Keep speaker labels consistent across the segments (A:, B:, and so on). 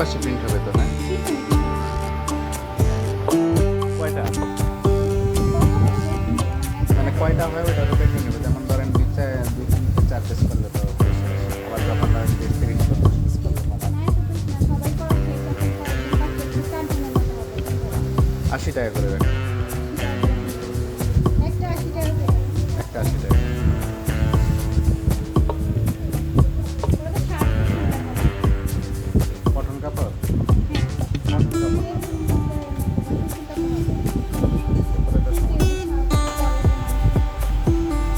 A: পাশে প্রিন্ট হবে তো, না? কয়টা মানে কয়টা হয় ওইটার উপরে নিয়ে নেবে। যেমন ধরেন দুই তিন থেকে চার পিস করলে তো আবার যখন ধরেন 30-40 পিস করলে কমান 80 টাকা করে রাখেন। একটা 80 টাকা। কটন কাপড়,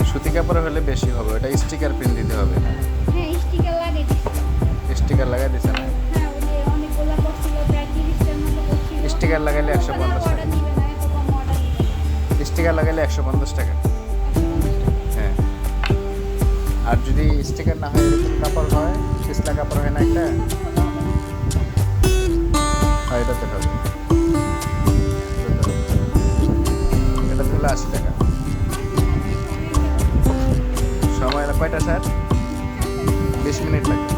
A: সুতি কাপড় হলে বেশি হবে, ওটা স্টিকার প্রিন্ট দিতে হবে। স্টিকার লাগাই দিছে না? স্টিকার লাগাইলে 150 টাকা। স্টিকার লাগাইলে 150 টাকা। হ্যাঁ, আর যদি স্টিকার না হয় এরকম কাপড় হয়, পিছলা কাপড় হয় না একটা, হয় এটাতে হবে। এটা তুলে 80 টাকা। সময় কয়টা স্যার? 20 মিনিট লাগে।